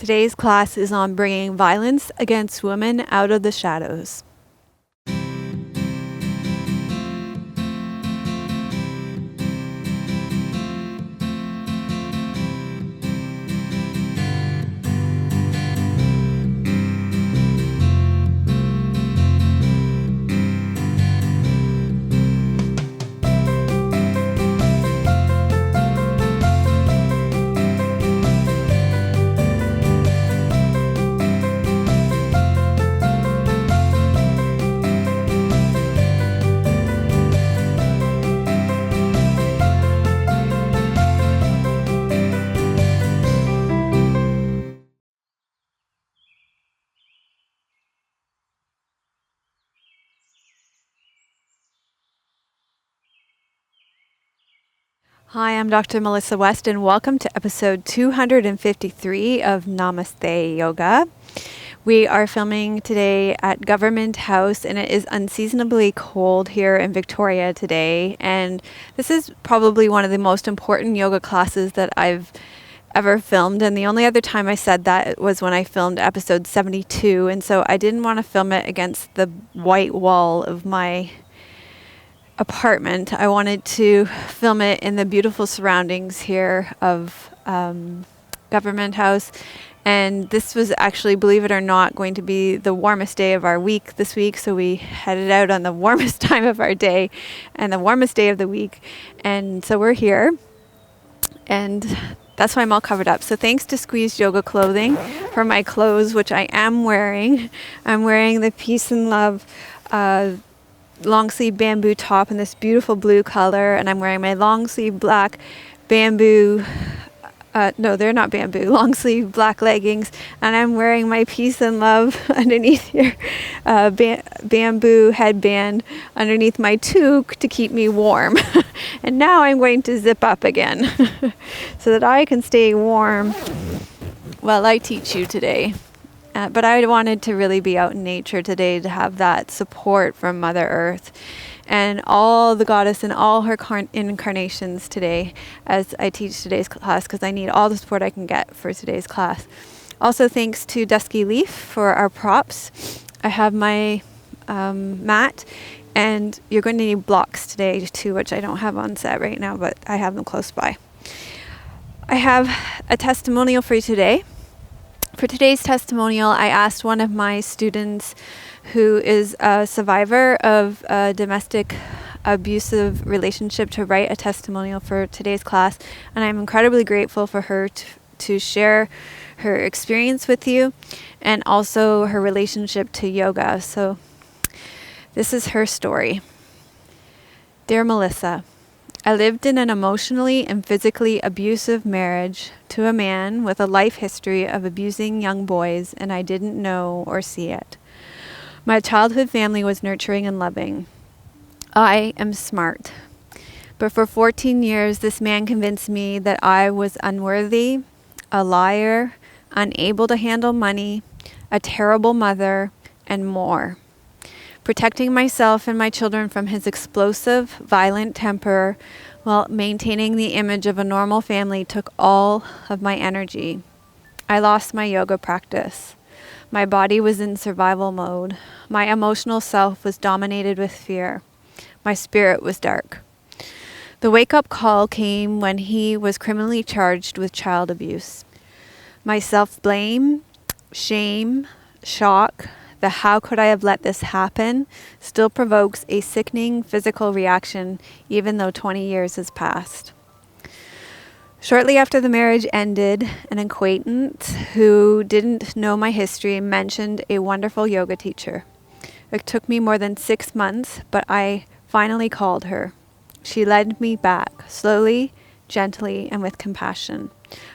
Today's class is on bringing violence against women out of the shadows. Hi, I'm Dr. Melissa West, and welcome to episode 253 of Namaste Yoga. We are filming today at Government House, and it is unseasonably cold here in Victoria today. And this is probably one of the most important yoga classes that I've ever filmed. And the only other time I said that was when I filmed episode 72. And so I didn't want to film it against the white wall of my apartment. I wanted to film it in the beautiful surroundings here of Government House, and this was actually, believe it or not, going to be the warmest day of our week this week, so we headed out on the warmest time of our day and the warmest day of the week, and so we're here, and that's why I'm all covered up. So thanks to Squeezed Yoga Clothing for my clothes, which I am wearing. I'm wearing the Peace and Love long sleeve bamboo top in this beautiful blue color, and I'm wearing my long sleeve black bamboo no, they're not bamboo, long sleeve black leggings, and I'm wearing my Peace and Love underneath here bamboo headband underneath my toque to keep me warm. And now I'm going to zip up again so that I can stay warm while I teach you today. But I wanted to really be out in nature today to have that support from Mother Earth and all the goddess and all her incarnations today as I teach today's class, because I need all the support I can get for today's class. Also, thanks to Dusky Leaf for our props. I have my mat, and you're going to need blocks today too, which I don't have on set right now, but I have them close by. I have a testimonial for you today. For today's testimonial, I asked one of my students who is a survivor of a domestic abusive relationship to write a testimonial for today's class, and I'm incredibly grateful for her to share her experience with you and also her relationship to yoga. So this is her story. Dear Melissa, I lived in an emotionally and physically abusive marriage to a man with a life history of abusing young boys, and I didn't know or see it. My childhood family was nurturing and loving. I am smart. But for 14 years, this man convinced me that I was unworthy, a liar, unable to handle money, a terrible mother, and more. Protecting myself and my children from his explosive, violent temper while maintaining the image of a normal family took all of my energy. I lost my yoga practice. My body was in survival mode. My emotional self was dominated with fear. My spirit was dark. The wake-up call came when he was criminally charged with child abuse. My self-blame, shame, shock, the how could I have let this happen still provokes a sickening physical reaction even though 20 years has passed. Shortly after the marriage ended, an acquaintance who didn't know my history mentioned a wonderful yoga teacher. It took me more than 6 months, but I finally called her. She led me back, slowly, gently, and with compassion.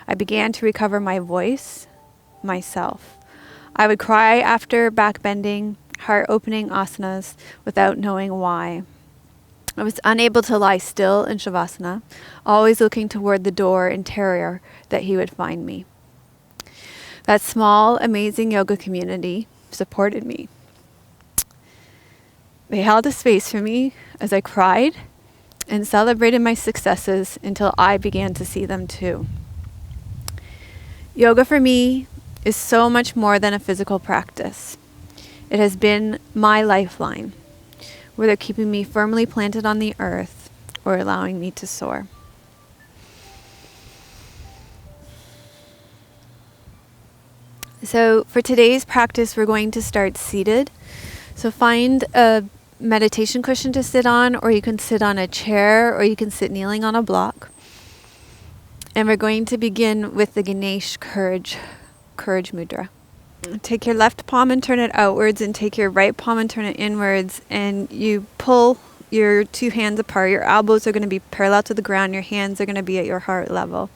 I began to recover my voice, myself. I would cry after backbending, heart-opening asanas without knowing why. I was unable to lie still in Shavasana, always looking toward the door in terror that he would find me. That small, amazing yoga community supported me. They held a space for me as I cried and celebrated my successes until I began to see them too. Yoga for me is so much more than a physical practice. It has been my lifeline, whether keeping me firmly planted on the earth or allowing me to soar. So for today's practice, we're going to start seated. So find a meditation cushion to sit on, or you can sit on a chair, or you can sit kneeling on a block. And we're going to begin with the Ganesh courage mudra. Take your left palm and turn it outwards, and take your right palm and turn it inwards, and you pull your two hands apart. Your elbows are going to be parallel to the ground. Your hands are going to be at your heart level.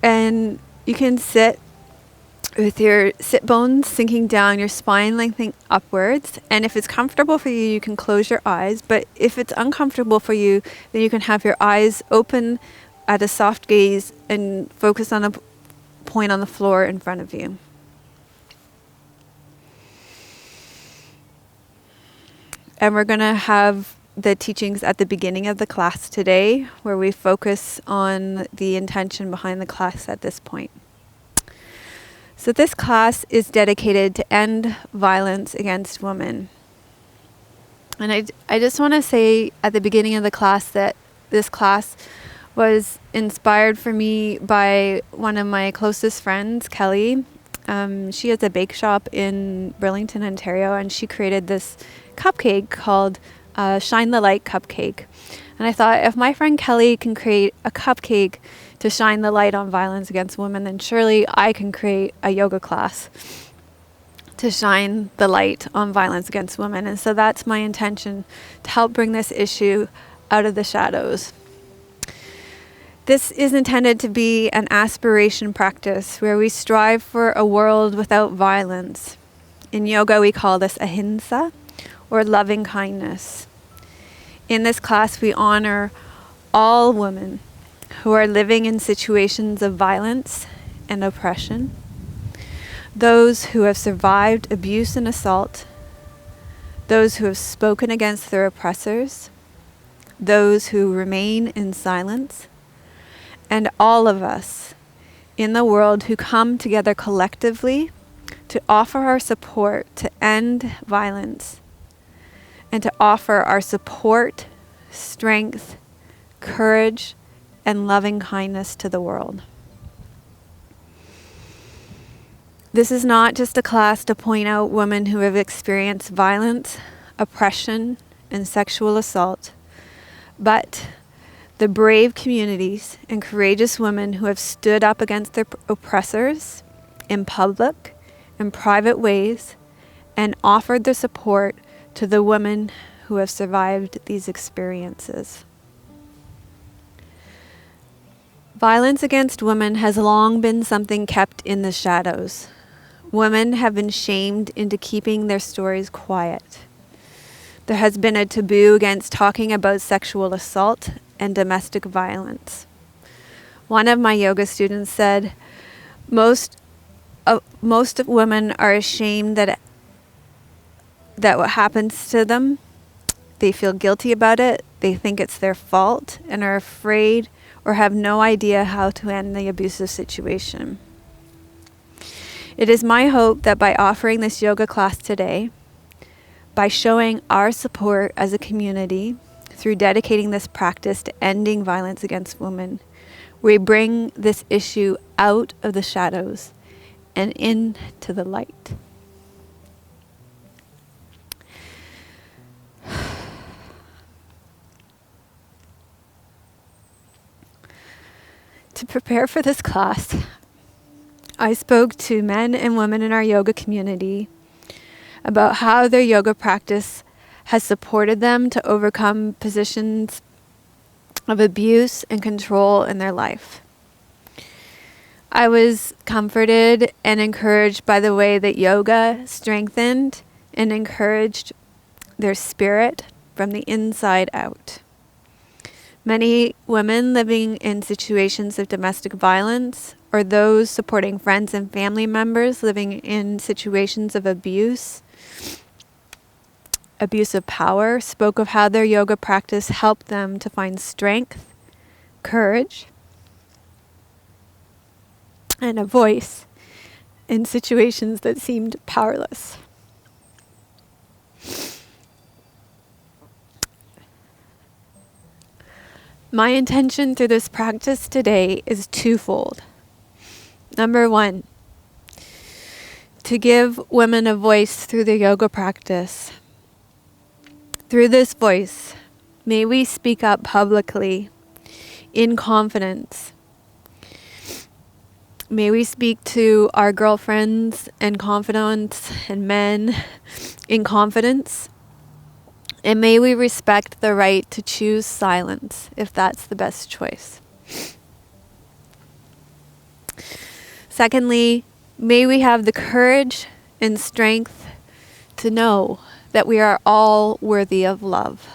And you can sit with your sit bones sinking down, your spine lengthening upwards. And if it's comfortable for you, you can close your eyes. But if it's uncomfortable for you, then you can have your eyes open at a soft gaze and focus on a point on the floor in front of you. And we're going to have the teachings at the beginning of the class today, where we focus on the intention behind the class at this point. So this class is dedicated to end violence against women. And I just want to say at the beginning of the class that this class was inspired for me by one of my closest friends, Kelly. She has a bake shop in Burlington, Ontario, and she created this cupcake called Shine the Light Cupcake. And I thought, if my friend Kelly can create a cupcake to shine the light on violence against women, then surely I can create a yoga class to shine the light on violence against women. And so that's my intention, to help bring this issue out of the shadows. This is intended to be an aspiration practice where we strive for a world without violence. In yoga, we call this Ahimsa, or loving kindness. In this class, we honor all women who are living in situations of violence and oppression, those who have survived abuse and assault, those who have spoken against their oppressors, those who remain in silence, and all of us in the world who come together collectively to offer our support to end violence and to offer our support, strength, courage, and loving kindness to the world. This is not just a class to point out women who have experienced violence, oppression, and sexual assault, but the brave communities and courageous women who have stood up against their oppressors in public and private ways and offered their support to the women who have survived these experiences. Violence against women has long been something kept in the shadows. Women have been shamed into keeping their stories quiet. There has been a taboo against talking about sexual assault and domestic violence. One of my yoga students said, most women are ashamed that what happens to them, they feel guilty about it, they think it's their fault, and are afraid or have no idea how to end the abusive situation. It is my hope that by offering this yoga class today, by showing our support as a community through dedicating this practice to ending violence against women, we bring this issue out of the shadows and into the light. To prepare for this class, I spoke to men and women in our yoga community about how their yoga practice has supported them to overcome positions of abuse and control in their life. I was comforted and encouraged by the way that yoga strengthened and encouraged their spirit from the inside out. Many women living in situations of domestic violence, or those supporting friends and family members living in situations of abuse of power, spoke of how their yoga practice helped them to find strength, courage, and a voice in situations that seemed powerless. My intention through this practice today is twofold. Number one, to give women a voice through the yoga practice. Through this voice, may we speak up publicly in confidence. May we speak to our girlfriends and confidants and men in confidence. And may we respect the right to choose silence if that's the best choice. Secondly, may we have the courage and strength to know that we are all worthy of love.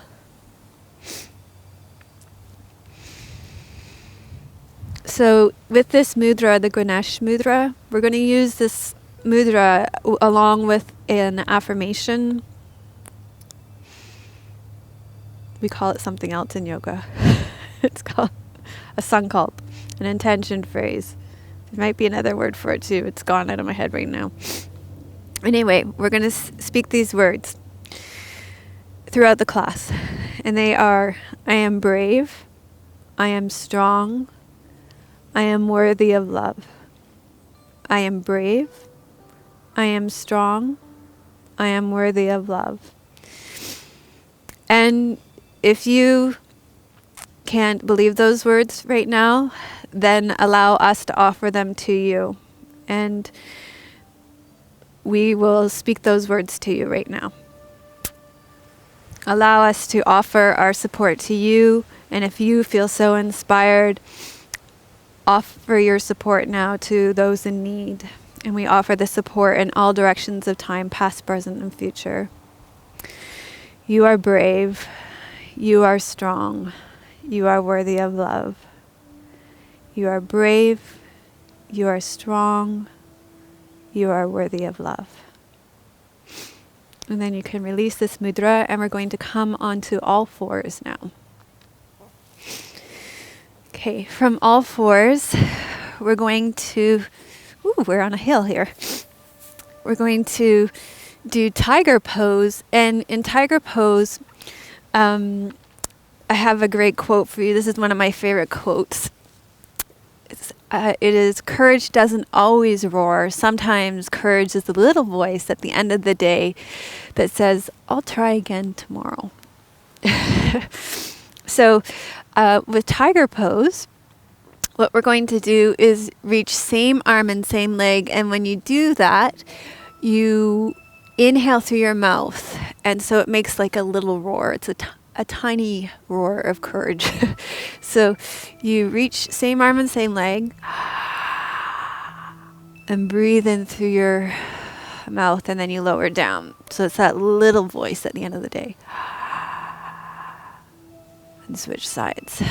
So with this mudra, the Ganesh mudra, we're going to use this mudra along with an affirmation. We call it something else in yoga. It's called a sankalp, an intention phrase. There might be another word for it too. It's gone out of my head right now. Anyway, we're going to speak these words throughout the class. And they are, I am brave, I am strong, I am worthy of love. I am brave, I am strong, I am worthy of love. And if you can't believe those words right now, then allow us to offer them to you. And we will speak those words to you right now. Allow us to offer our support to you. And if you feel so inspired, offer your support now to those in need. And we offer the support in all directions of time, past, present, and future. You are brave. You are strong. You are worthy of love. You are brave. You are strong. You are worthy of love. And then you can release this mudra, and we're going to come onto all fours now. Okay, from all fours, we're going to, we're on a hill here. We're going to do tiger pose. And in tiger pose, I have a great quote for you. This is one of my favorite quotes. It is, courage doesn't always roar. Sometimes courage is the little voice at the end of the day that says, I'll try again tomorrow. So with tiger pose, what we're going to do is reach same arm and same leg. And when you do that, you inhale through your mouth. And so it makes like a little roar. It's a tiny roar of courage. So you reach same arm and same leg and breathe in through your mouth, and then you lower down. So it's that little voice at the end of the day. And switch sides.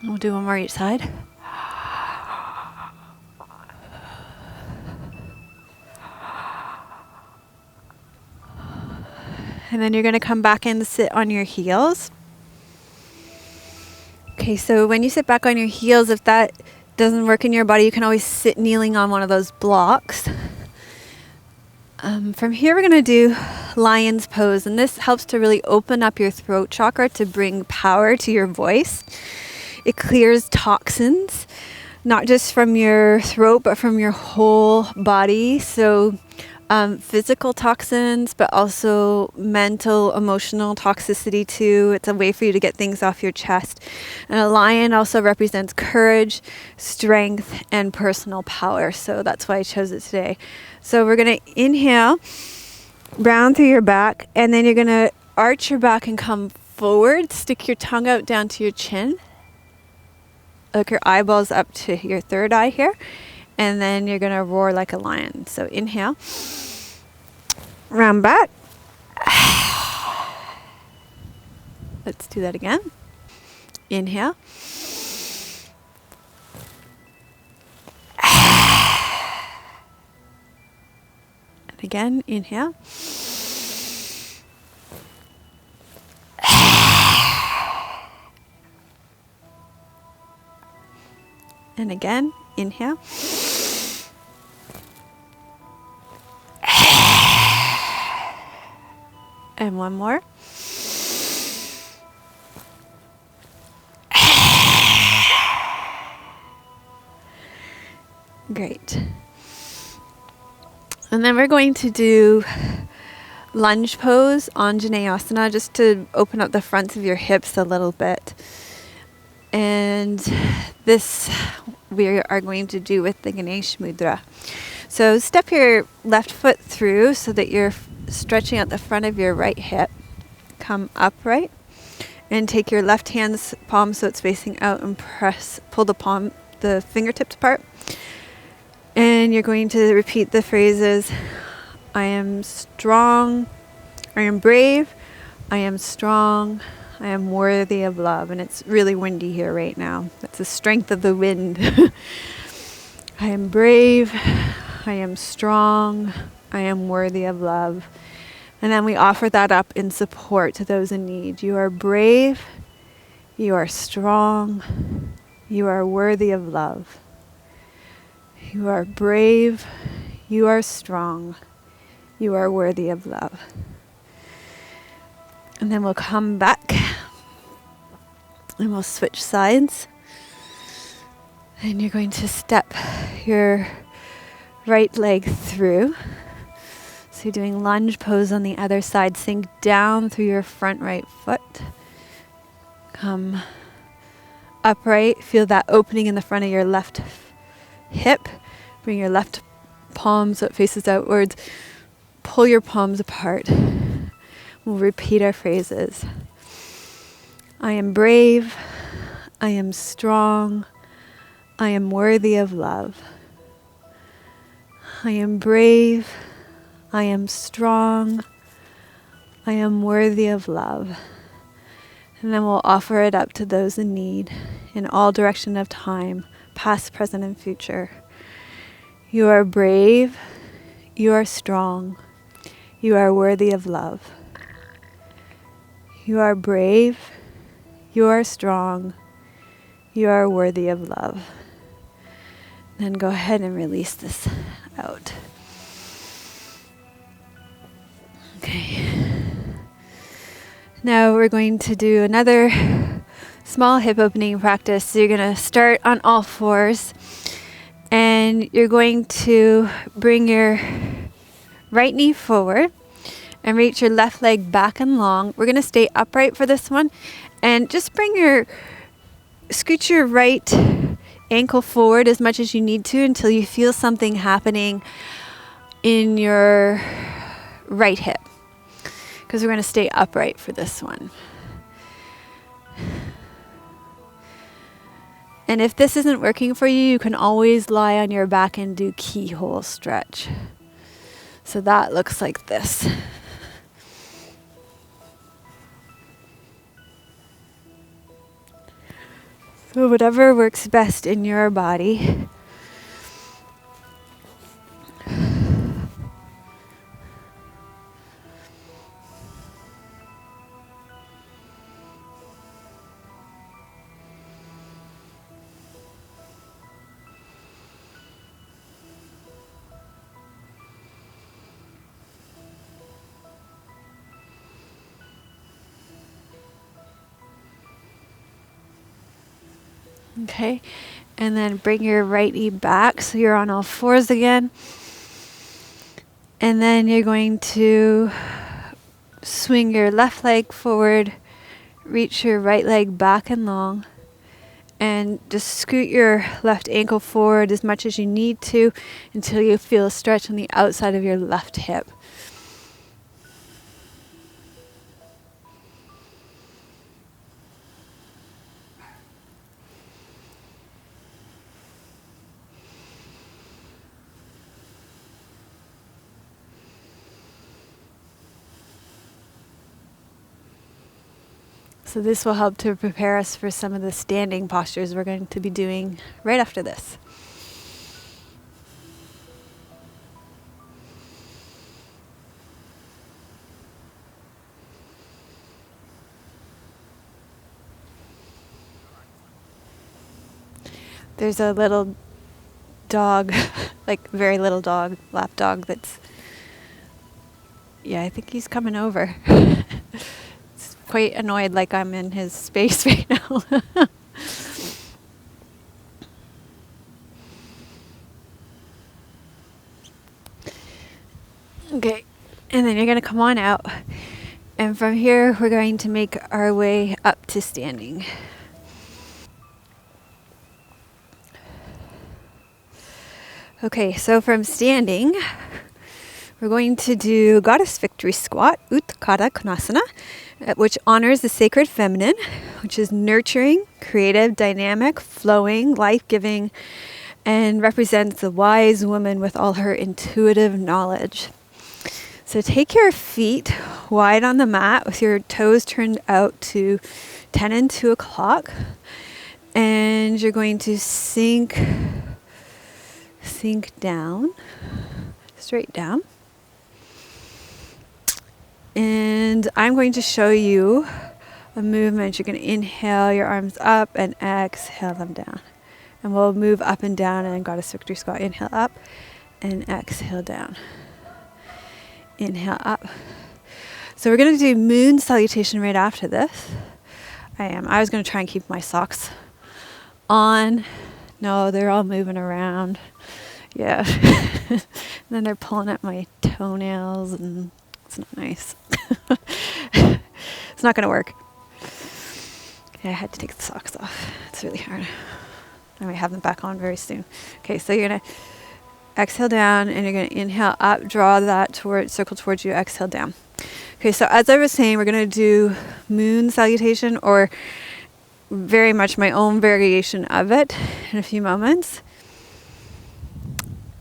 We'll do one more each side. And then you're going to come back and sit on your heels. Okay, so when you sit back on your heels, if that doesn't work in your body, you can always sit kneeling on one of those blocks. From here, we're going to do lion's pose. And this helps to really open up your throat chakra to bring power to your voice. It clears toxins, not just from your throat, but from your whole body. So physical toxins, but also mental, emotional toxicity too. It's a way for you to get things off your chest. And a lion also represents courage, strength, and personal power. So that's why I chose it today. So we're going to inhale, round through your back, and then you're going to arch your back and come forward. Stick your tongue out down to your chin. look your eyeballs up to your third eye here. And then you're going to roar like a lion. So inhale. Round back. Let's do that again. Inhale. And again, inhale. And again, inhale. And one more. Great. And then we're going to do lunge pose, asana, just to open up the fronts of your hips a little bit. And this we are going to do with the Ganesh mudra. So step your left foot through so that you're stretching out the front of your right hip. Come upright and take your left hand's palm so it's facing out and pull the fingertips apart. And you're going to repeat the phrases, I am strong, I am brave, I am strong, I am worthy of love. And it's really windy here right now. That's the strength of the wind. I am brave, I am strong, I am worthy of love. And then we offer that up in support to those in need. You are brave, you are strong, you are worthy of love. You are brave, you are strong, you are worthy of love. And then we'll come back and we'll switch sides. And you're going to step your right leg through. So you're doing lunge pose on the other side. Sink down through your front right foot. Come upright. Feel that opening in the front of your left hip. Bring your left palm so it faces outwards. Pull your palms apart. We'll repeat our phrases. I am brave. I am strong. I am worthy of love. I am brave. I am strong. I am worthy of love. And then we'll offer it up to those in need in all direction of time, past, present, and future. You are brave. You are strong. You are worthy of love. You are brave. You are strong. You are worthy of love. Then go ahead and release this out. Okay. Now we're going to do another small hip opening practice. So you're going to start on all fours. And you're going to bring your right knee forward and reach your left leg back and long. We're going to stay upright for this one. And just scoot your right ankle forward as much as you need to until you feel something happening in your right hip. Because we're going to stay upright for this one. And if this isn't working for you, you can always lie on your back and do keyhole stretch. So that looks like this. So whatever works best in your body. Okay, and then bring your right knee back so you're on all fours again. And then you're going to swing your left leg forward, reach your right leg back and long, and just scoot your left ankle forward as much as you need to until you feel a stretch on the outside of your left hip. So this will help to prepare us for some of the standing postures we're going to be doing right after this. There's a little dog, like very little dog, lap dog that's, I think he's coming over. It's quite annoyed like I'm in his space right now. Okay, and then you're going to come on out. And from here, we're going to make our way up to standing. Okay, so from standing, we're going to do Goddess Victory Squat, Utthana Konasana, which honors the sacred feminine, which is nurturing, creative, dynamic, flowing, life-giving, and represents the wise woman with all her intuitive knowledge. So take your feet wide on the mat with your toes turned out to 10 and 2 o'clock, and you're going to sink down, straight down. And I'm going to show you a movement. You're going to inhale your arms up and exhale them down. And we'll move up and down in Goddess Victory Squat. Inhale up and exhale down. Inhale up. So we're going to do moon salutation right after this. I was going to try and keep my socks on. No, they're all moving around. Yeah. And then they're pulling at my toenails and it's not nice. It's not going to work. Yeah, I had to take the socks off. It's really hard. I might have them back on very soon. Okay, so you're going to exhale down and you're going to inhale up, draw that circle towards you, exhale down. Okay, so as I was saying, we're going to do moon salutation, or very much my own variation of it, in a few moments.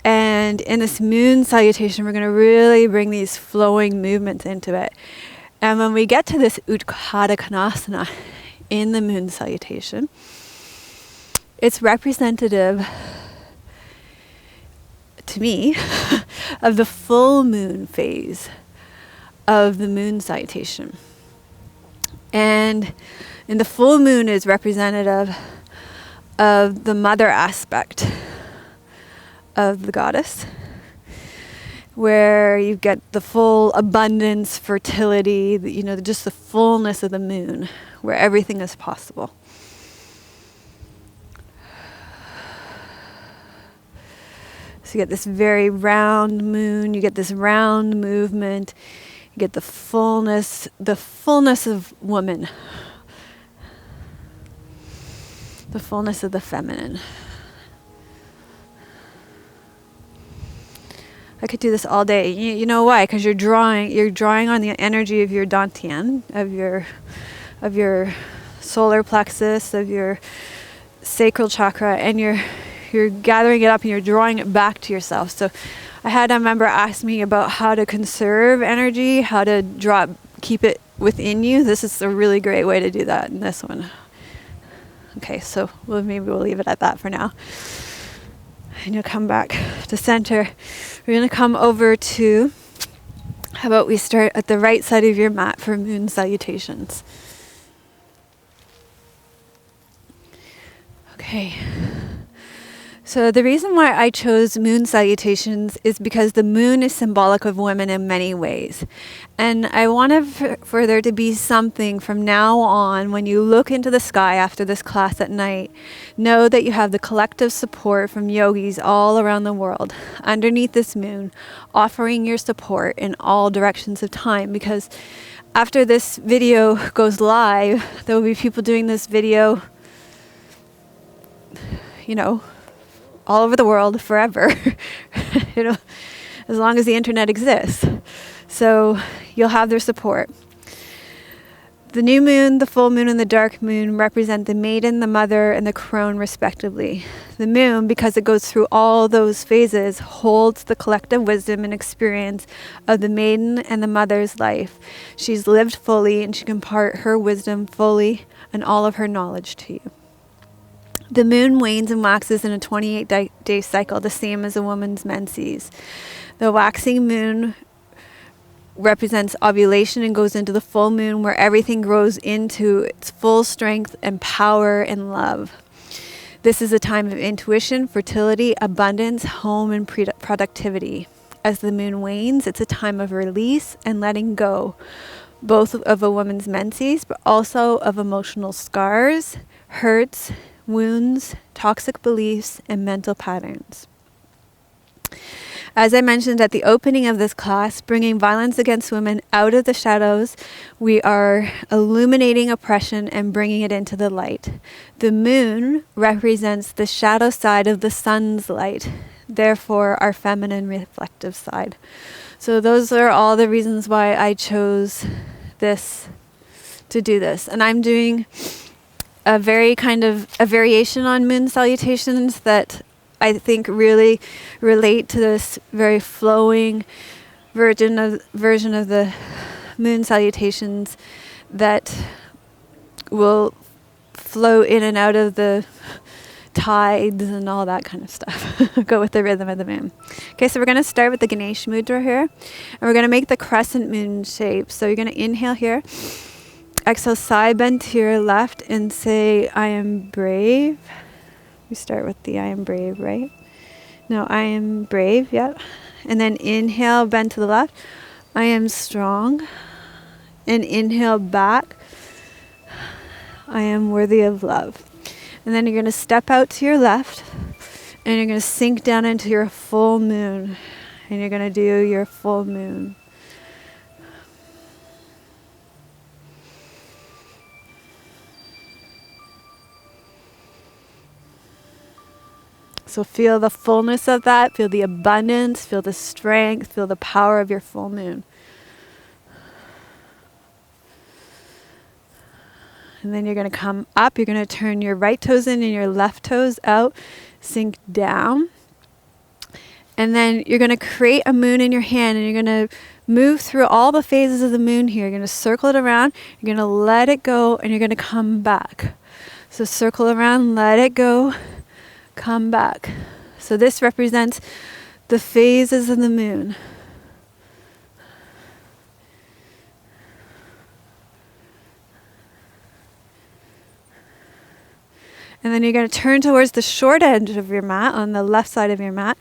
And in this moon salutation, we're going to really bring these flowing movements into it. And when we get to this Utthana Konasana in the moon salutation, it's representative to me of the full moon phase of the moon salutation. And the full moon is representative of the mother aspect of the goddess, where you get the full abundance, fertility, just the fullness of the moon, where everything is possible. So you get this very round moon, you get this round movement, you get the fullness of woman, the fullness of the feminine. I could do this all day. You know why? Because you're drawing on the energy of your dantian, of your solar plexus, of your sacral chakra, and you're gathering it up and you're drawing it back to yourself. So I had a member ask me about how to conserve energy, how to keep it within you. This is a really great way to do that in this one. Okay, so maybe we'll leave it at that for now. And you'll come back to center. We're going to come over to, how about we start at the right side of your mat for moon salutations. Okay. So the reason why I chose moon salutations is because the moon is symbolic of women in many ways. And I wanted for there to be something from now on, when you look into the sky after this class at night, know that you have the collective support from yogis all around the world underneath this moon, offering your support in all directions of time. Because after this video goes live, there will be people doing this video, all over the world forever, as long as the internet exists. So you'll have their support. The new moon, the full moon, and the dark moon represent the maiden, the mother, and the crone respectively. The moon, because it goes through all those phases, holds the collective wisdom and experience of the maiden and the mother's life. She's lived fully and she can impart her wisdom fully and all of her knowledge to you. The moon wanes and waxes in a 28-day cycle, the same as a woman's menses. The waxing moon represents ovulation and goes into the full moon, where everything grows into its full strength and power and love. This is a time of intuition, fertility, abundance, home, and productivity. As the moon wanes, it's a time of release and letting go, both of a woman's menses, but also of emotional scars, hurts, wounds, toxic beliefs, and mental patterns. As I mentioned at the opening of this class, bringing violence against women out of the shadows, we are illuminating oppression and bringing it into the light. The moon represents the shadow side of the sun's light, therefore our feminine reflective side. So those are all the reasons why I chose to do this. And I'm doing a variation on moon salutations that I think really relate to this very flowing version of the moon salutations that will flow in and out of the tides and all that kind of stuff. Go with the rhythm of the moon. Okay, so we're going to start with the Ganesh mudra here, and we're going to make the crescent moon shape. So you're going to inhale here, exhale, side bend to your left, and say, I am brave. We start with the I am brave, right? No, I am brave, yep. And then inhale, bend to the left. I am strong. And inhale back. I am worthy of love. And then you're going to step out to your left, and you're going to sink down into your full moon. And you're going to do your full moon. So feel the fullness of that, feel the abundance, feel the strength, feel the power of your full moon. And then you're going to come up, you're going to turn your right toes in and your left toes out, sink down. And then you're going to create a moon in your hand, and you're going to move through all the phases of the moon here. You're going to circle it around, you're going to let it go, and you're going to come back. So circle around, let it go, come back. So this represents the phases of the moon. And then you're going to turn towards the short edge of your mat, on the left side of your mat,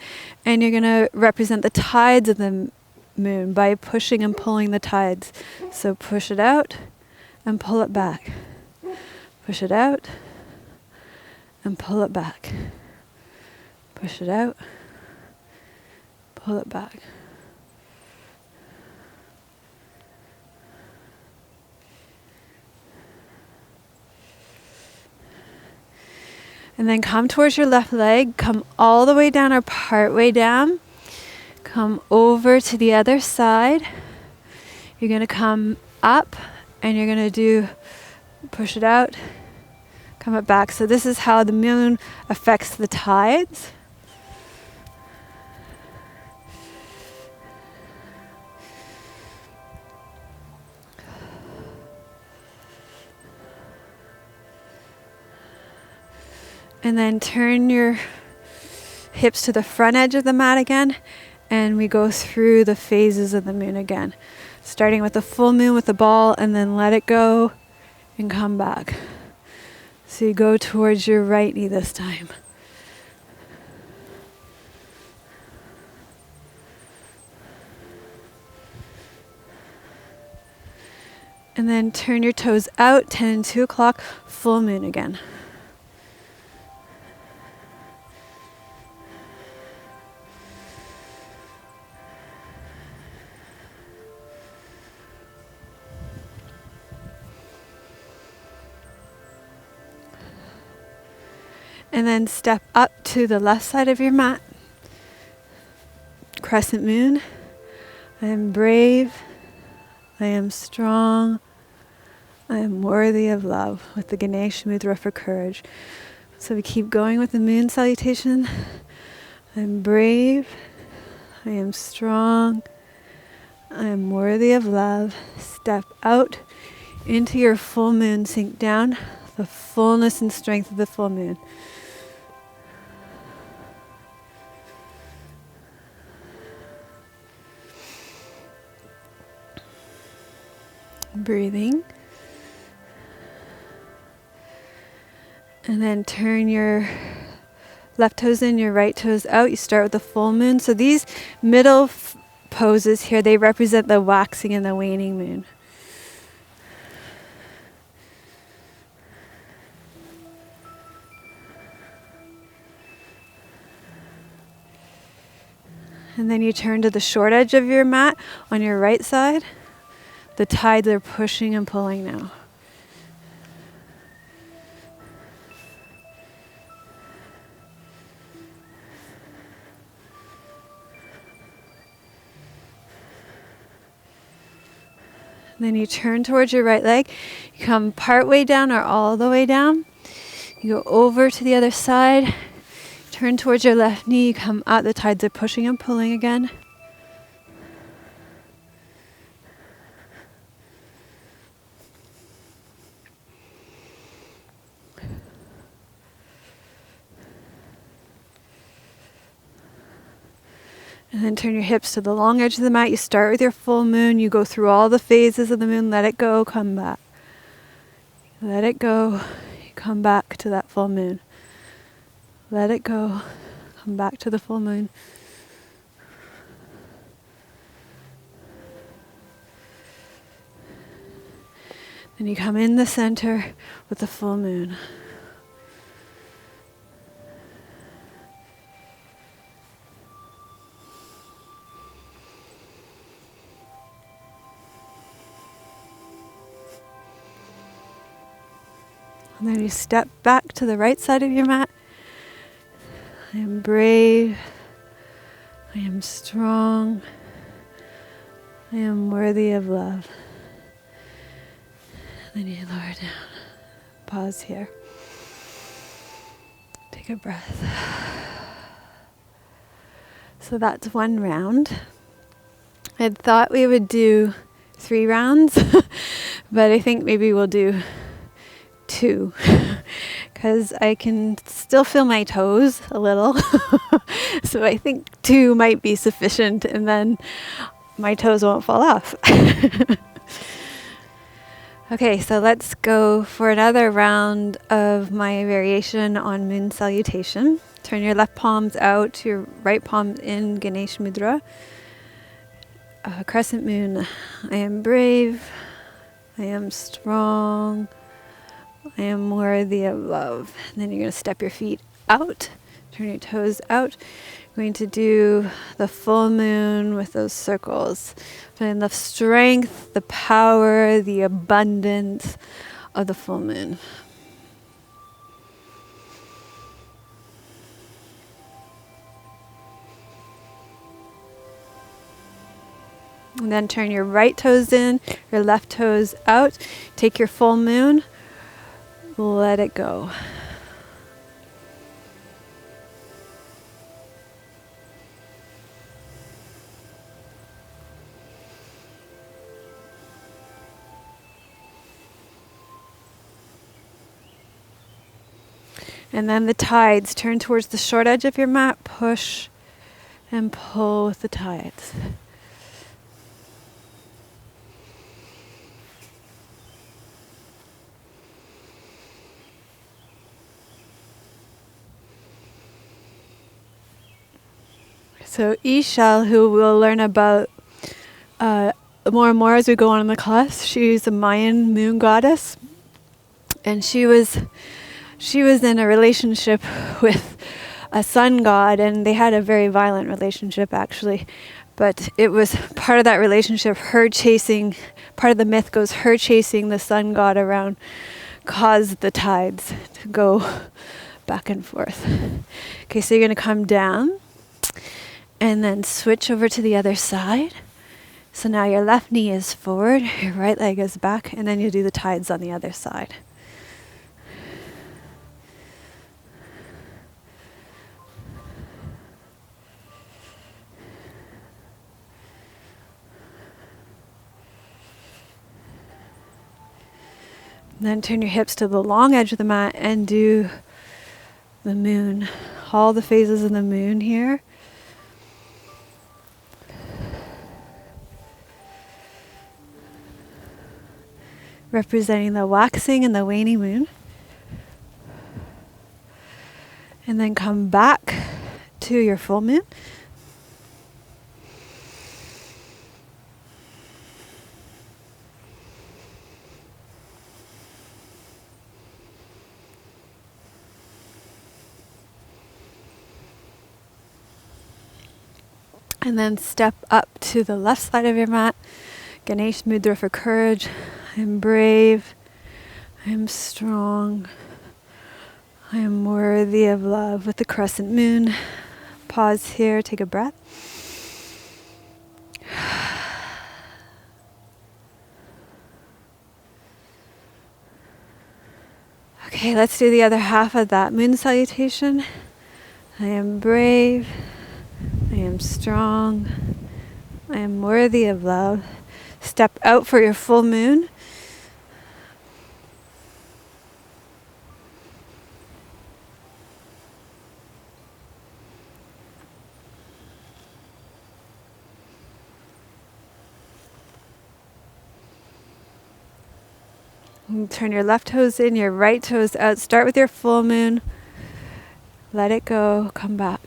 and you're going to represent the tides of the moon by pushing and pulling the tides. So push it out and pull it back. Push it out and pull it back. Push it out, pull it back. And then come towards your left leg, come all the way down or part way down. Come over to the other side. You're going to come up and you're going to push it out, come it back. So this is how the moon affects the tides. And then turn your hips to the front edge of the mat again, and we go through the phases of the moon again. Starting with the full moon with the ball, and then let it go and come back. So you go towards your right knee this time. And then turn your toes out, 10 and 2 o'clock, full moon again. And then step up to the left side of your mat. Crescent moon. I am brave. I am strong. I am worthy of love, with the Ganesh mudra for courage. So we keep going with the moon salutation. I'm brave. I am strong. I am worthy of love. Step out into your full moon. Sink down the fullness and strength of the full moon. Breathing. And then turn your left toes in, your right toes out. You start with the full moon. So these middle poses here, they represent the waxing and the waning moon. And then you turn to the short edge of your mat on your right side. The tides are pushing and pulling now. Then you turn towards your right leg. You come part way down or all the way down. You go over to the other side. Turn towards your left knee. You come out. The tides are pushing and pulling again. And then turn your hips to the long edge of the mat. You start with your full moon. You go through all the phases of the moon. Let it go. Come back. Let it go. You come back to that full moon. Let it go. Come back to the full moon. Then you come in the center with the full moon. And then you step back to the right side of your mat. I am brave. I am strong. I am worthy of love. And then you lower down. Pause here. Take a breath. So that's one round. I had thought we would do 3 rounds, but I think maybe we'll do 2 because I can still feel my toes a little. So I think 2 might be sufficient, and then my toes won't fall off. Okay, so let's go for another round of my variation on moon salutation. Turn your left palms out, your right palm in Ganesh mudra. Crescent moon. I am brave. I am strong. I am worthy of love. And then you're going to step your feet out, turn your toes out. You're going to do the full moon with those circles. Find the strength, the power, the abundance of the full moon. And then turn your right toes in, your left toes out. Take your full moon. Let it go. And then the tides. Turn towards the short edge of your mat. Push and pull with the tides. So Ishal, who we'll learn about more and more as we go on in the class, she's a Mayan moon goddess, and she was in a relationship with a sun god, and they had a very violent relationship actually. But it was part of that relationship, part of the myth goes, her chasing the sun god around caused the tides to go back and forth. Okay, so you're going to come down and then switch over to the other side. So now your left knee is forward, your right leg is back, and then you do the tides on the other side. Then turn your hips to the long edge of the mat and do the moon. All the phases of the moon here. Representing the waxing and the waning moon. And then come back to your full moon. And then step up to the left side of your mat. Ganesh mudra for courage. I am brave. I am strong. I am worthy of love with the crescent moon. Pause here, take a breath. Okay, let's do the other half of that moon salutation. I am brave. I am strong. I am worthy of love. Step out for your full moon. And turn your left toes in, your right toes out. Start with your full moon. Let it go. Come back.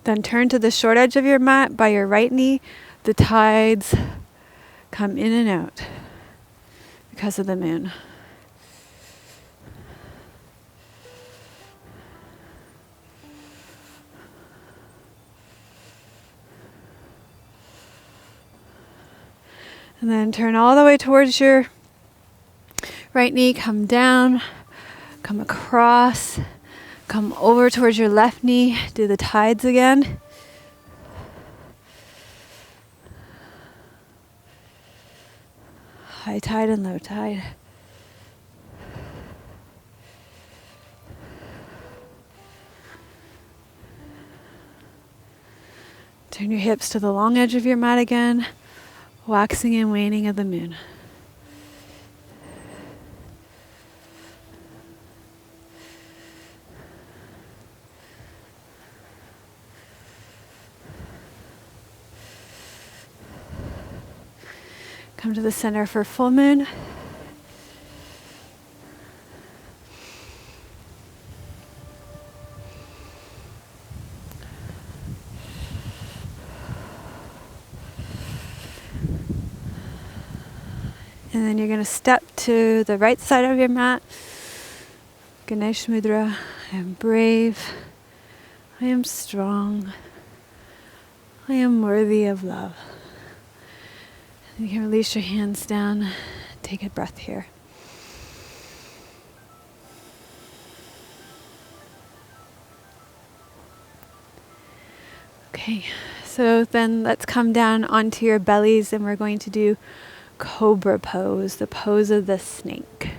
Then turn to the short edge of your mat by your right knee. The tides come in and out because of the moon. And then turn all the way towards your right knee. Come down, come across. Come over towards your left knee, do the tides again. High tide and low tide. Turn your hips to the long edge of your mat again, waxing and waning of the moon. Come to the center for full moon. And then you're going to step to the right side of your mat. Ganesh mudra. I am brave. I am strong. I am worthy of love. You can release your hands down. Take a breath here. Okay, so then let's come down onto your bellies and we're going to do Cobra pose, the pose of the snake.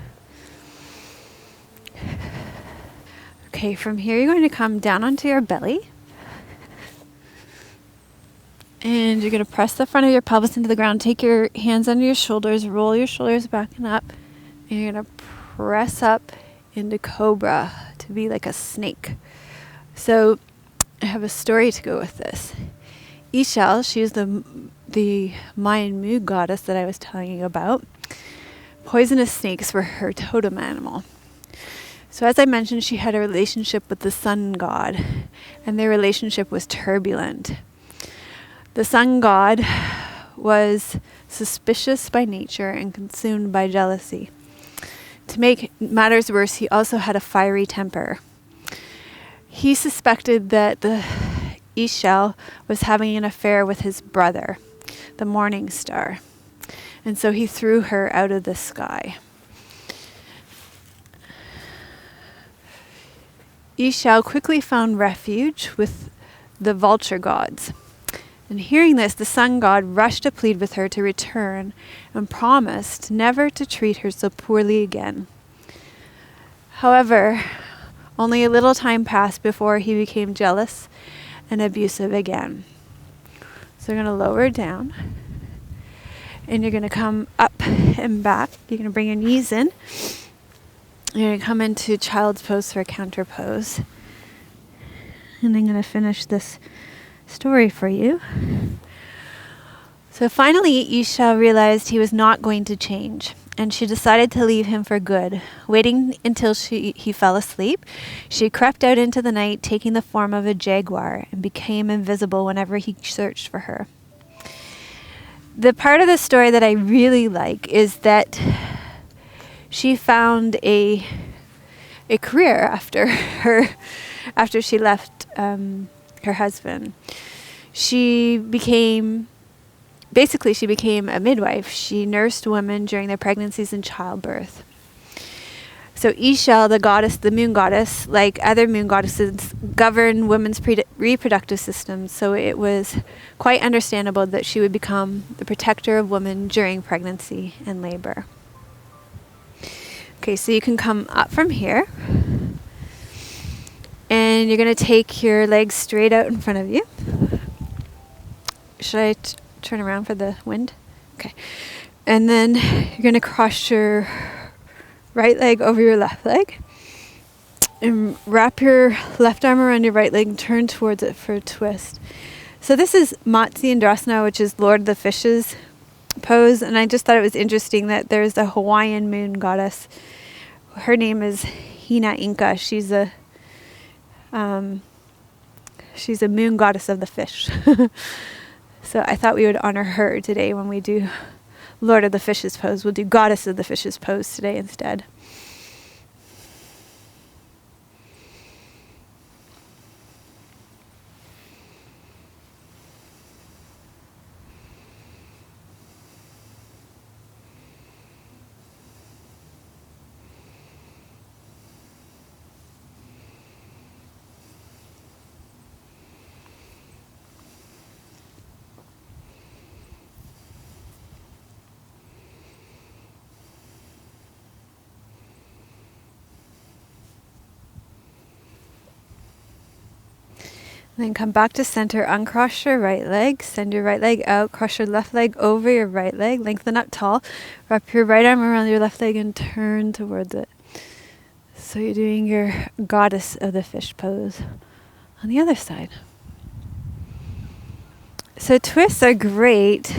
Okay, from here you're going to come down onto your belly. And you're going to press the front of your pelvis into the ground. Take your hands under your shoulders, roll your shoulders back and up. And you're going to press up into Cobra to be like a snake. So I have a story to go with this. Ishal, she is the Mayan moon goddess that I was telling you about. Poisonous snakes were her totem animal. So as I mentioned, she had a relationship with the sun god, and their relationship was turbulent. The sun god was suspicious by nature and consumed by jealousy. To make matters worse, he also had a fiery temper. He suspected that the Ishal was having an affair with his brother, the morning star. And so he threw her out of the sky. Ishao quickly found refuge with the vulture gods. And hearing this, the sun god rushed to plead with her to return and promised never to treat her so poorly again. However, only a little time passed before he became jealous and abusive again. So you're going to lower down. And you're going to come up and back. You're going to bring your knees in. You're going to come into child's pose for a counter pose. And I'm going to finish this story for you. So finally, Isha realized he was not going to change, and she decided to leave him for good. Waiting until he fell asleep, she crept out into the night, taking the form of a jaguar, and became invisible whenever he searched for her. The part of the story that I really like is that she found a career after she left her husband. She became a midwife. She nursed women during their pregnancies and childbirth. So Isha, the moon goddess, like other moon goddesses, governed women's reproductive systems. So it was quite understandable that she would become the protector of women during pregnancy and labor. Okay, so you can come up from here. And you're going to take your legs straight out in front of you. Should I turn around for the wind? Okay. And then you're going to cross your right leg over your left leg. And wrap your left arm around your right leg and turn towards it for a twist. So this is Matsyendrasana, which is Lord of the Fishes pose. And I just thought it was interesting that there's a Hawaiian moon goddess. Her name is Hina Inca. She's a moon goddess of the fish. So I thought we would honor her today when we do Lord of the Fishes pose. We'll do Goddess of the Fishes pose today instead. Then come back to center, uncross your right leg, send your right leg out, cross your left leg over your right leg, lengthen up tall, wrap your right arm around your left leg and turn towards it. So you're doing your Goddess of the Fish pose on the other side. So twists are great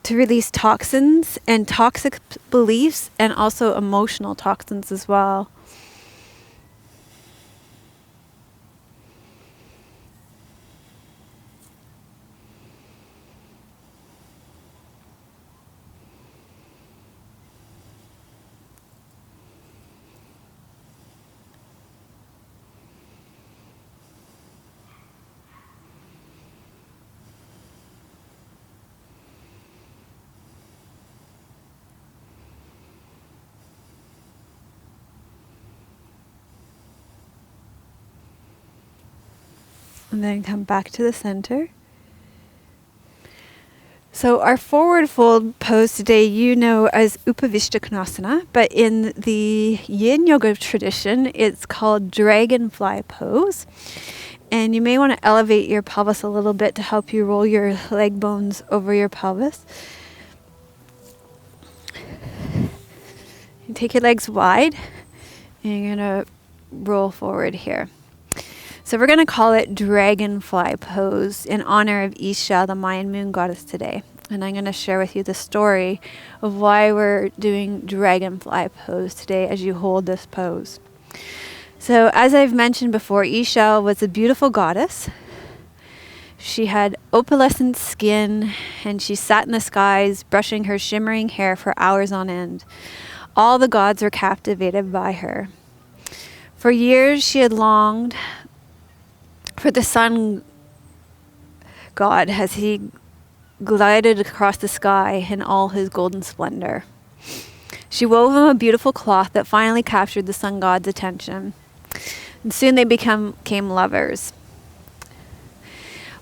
to release toxins and toxic beliefs and also emotional toxins as well. And then come back to the center. So our forward fold pose today, you know as Upavishtakonasana, but in the Yin Yoga tradition, it's called Dragonfly pose. And you may want to elevate your pelvis a little bit to help you roll your leg bones over your pelvis. You take your legs wide, and you're going to roll forward here. So we're going to call it Dragonfly pose in honor of Isha, the Mayan moon goddess today. And I'm going to share with you the story of why we're doing Dragonfly pose today as you hold this pose. So as I've mentioned before, Isha was a beautiful goddess. She had opalescent skin, and she sat in the skies, brushing her shimmering hair for hours on end. All the gods were captivated by her. For years, she had longed for the sun god as he glided across the sky in all his golden splendor. She wove him a beautiful cloth that finally captured the sun god's attention. And soon they became lovers.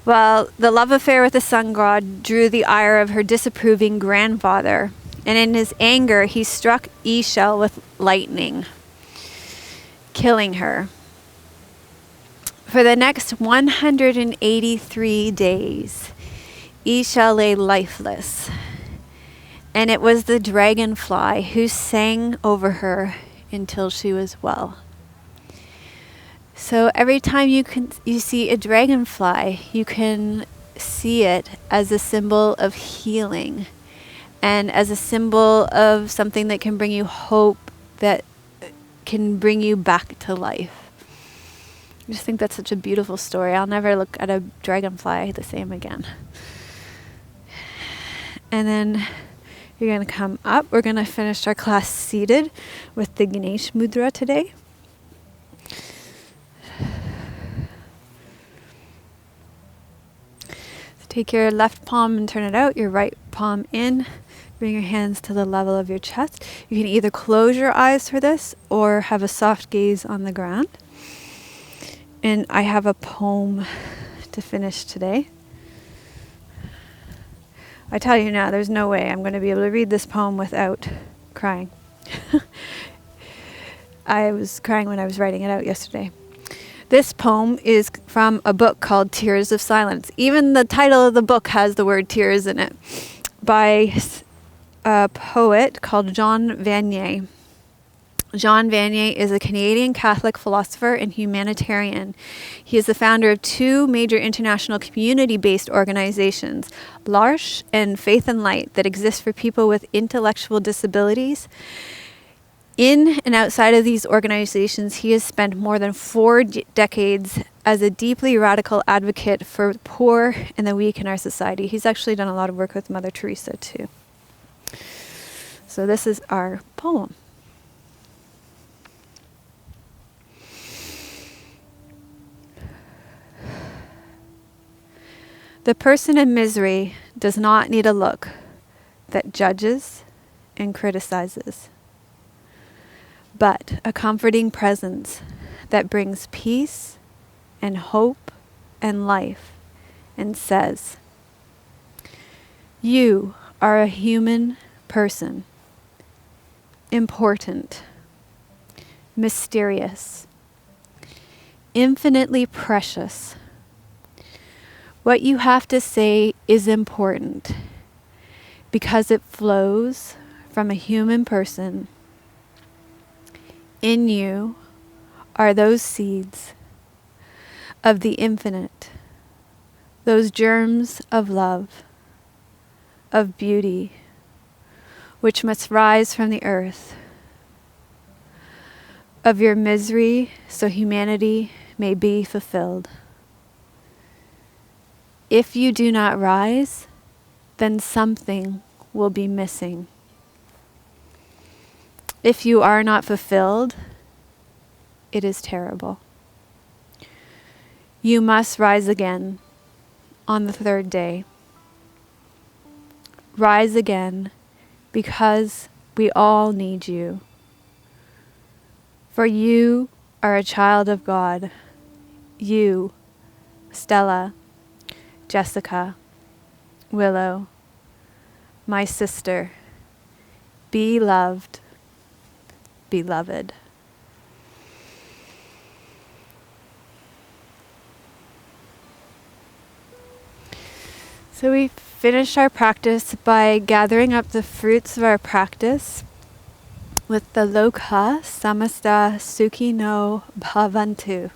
Well, the love affair with the sun god drew the ire of her disapproving grandfather, and in his anger he struck Isha with lightning, killing her. For the next 183 days, Isha lay lifeless, and it was the dragonfly who sang over her until she was well. So every time you see a dragonfly, you can see it as a symbol of healing and as a symbol of something that can bring you hope, that can bring you back to life. I just think that's such a beautiful story. I'll never look at a dragonfly the same again. And then you're going to come up. We're going to finish our class seated with the Ganesh mudra today. Take your left palm and turn it out, your right palm in. Bring your hands to the level of your chest. You can either close your eyes for this or have a soft gaze on the ground. And I have a poem to finish today. I tell you now, there's no way I'm going to be able to read this poem without crying. I was crying when I was writing it out yesterday. This poem is from a book called Tears of Silence. Even the title of the book has the word tears in it, by a poet called Jean Vanier. Jean Vanier is a Canadian Catholic philosopher and humanitarian. He is the founder of two major international community-based organizations, L'Arche and Faith and Light, that exist for people with intellectual disabilities. In and outside of these organizations, he has spent more than 4 decades as a deeply radical advocate for the poor and the weak in our society. He's actually done a lot of work with Mother Teresa too. So this is our poem. The person in misery does not need a look that judges and criticizes, but a comforting presence that brings peace and hope and life and says, "You are a human person, important, mysterious, infinitely precious. What you have to say is important because it flows from a human person. In you are those seeds of the infinite, those germs of love, of beauty, which must rise from the earth, of your misery so humanity may be fulfilled. If you do not rise, then something will be missing. If you are not fulfilled, it is terrible. You must rise again on the 3rd day. Rise again because we all need you. For you are a child of God. You, Stella, Jessica, Willow, my sister, be loved, beloved. So we finished our practice by gathering up the fruits of our practice with the Loka Samasta Sukhino Bhavantu.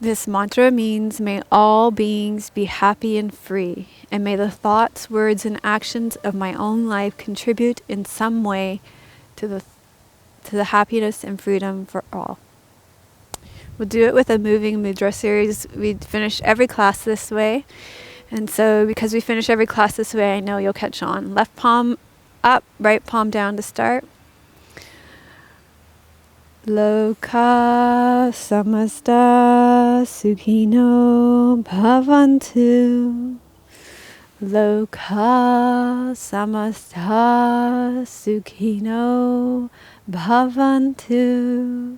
This mantra means, may all beings be happy and free, and may the thoughts, words, and actions of my own life contribute in some way to the happiness and freedom for all. We'll do it with a moving mudra series. We finish every class this way. And so because we finish every class this way, I know you'll catch on. Left palm up, right palm down to start. Loka samasta sukhino bhavantu. Loka samastha sukhino bhavantu.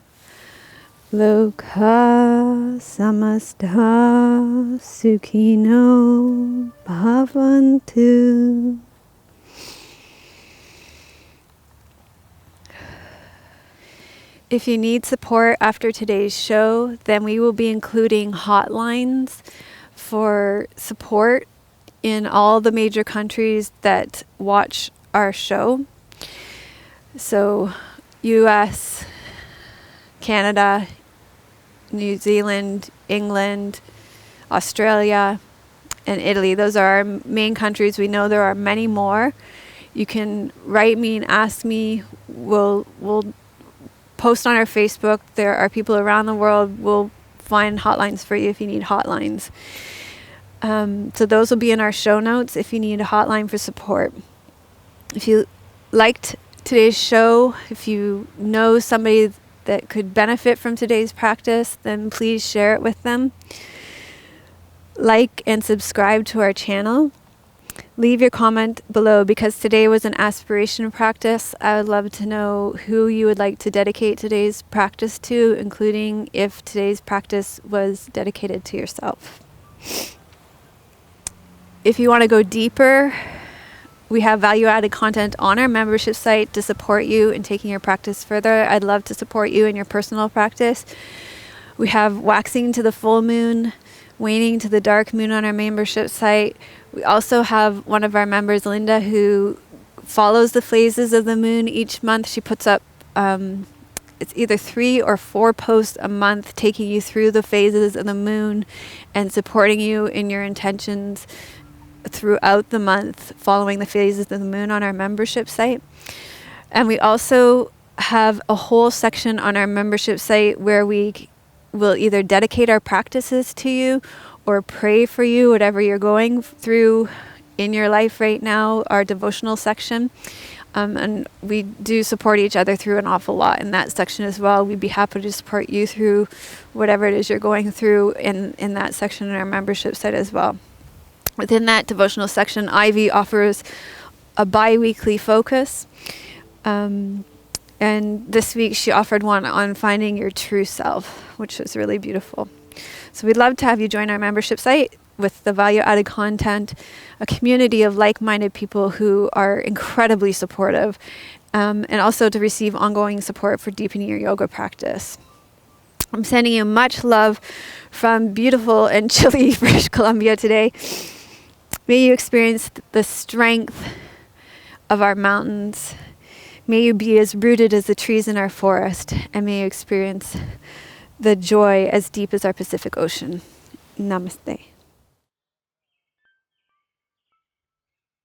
Loka samastha sukhino bhavantu. If you need support after today's show, then we will be including hotlines for support in all the major countries that watch our show. So US, Canada, New Zealand, England, Australia, and Italy. Those are our main countries. We know there are many more. You can write me and ask me. We'll post on our Facebook. There are people around the world. We'll find hotlines for you if you need hotlines. So those will be in our show notes if you need a hotline for support. If you liked today's show, if you know somebody that could benefit from today's practice, then please share it with them. Like and subscribe to our channel. Leave your comment below, because today was an aspiration practice. I would love to know who you would like to dedicate today's practice to, including if today's practice was dedicated to yourself. If you want to go deeper, we have value-added content on our membership site to support you in taking your practice further. I'd love to support you in your personal practice. We have waxing to the full moon, waning to the dark moon on our membership site. We also have one of our members, Linda, who follows the phases of the moon each month. She puts up, it's either 3 or 4 posts a month taking you through the phases of the moon and supporting you in your intentions throughout the month following the phases of the moon on our membership site. And we also have a whole section on our membership site where we will either dedicate our practices to you or pray for you, whatever you're going through in your life right now, our devotional section. And we do support each other through an awful lot in that section as well. We'd be happy to support you through whatever it is you're going through in that section in our membership site as well. Within that devotional section, Ivy offers a bi-weekly focus. And this week she offered one on finding your true self, which was really beautiful. So we'd love to have you join our membership site with the value-added content, a community of like-minded people who are incredibly supportive, and also to receive ongoing support for deepening your yoga practice. I'm sending you much love from beautiful and chilly British Columbia today. May you experience the strength of our mountains. May you be as rooted as the trees in our forest, and may you experience the joy as deep as our Pacific Ocean. Namaste.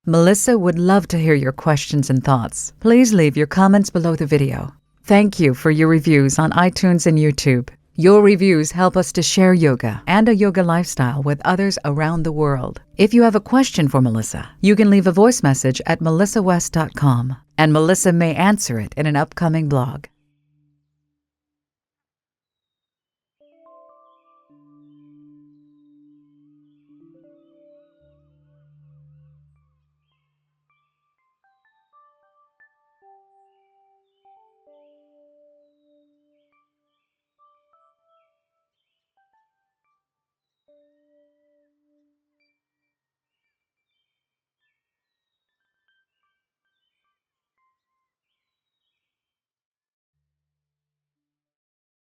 Melissa would love to hear your questions and thoughts. Please leave your comments below the video. Thank you for your reviews on iTunes and YouTube. Your reviews help us to share yoga and a yoga lifestyle with others around the world. If you have a question for Melissa, you can leave a voice message at melissawest.com, and Melissa may answer it in an upcoming blog.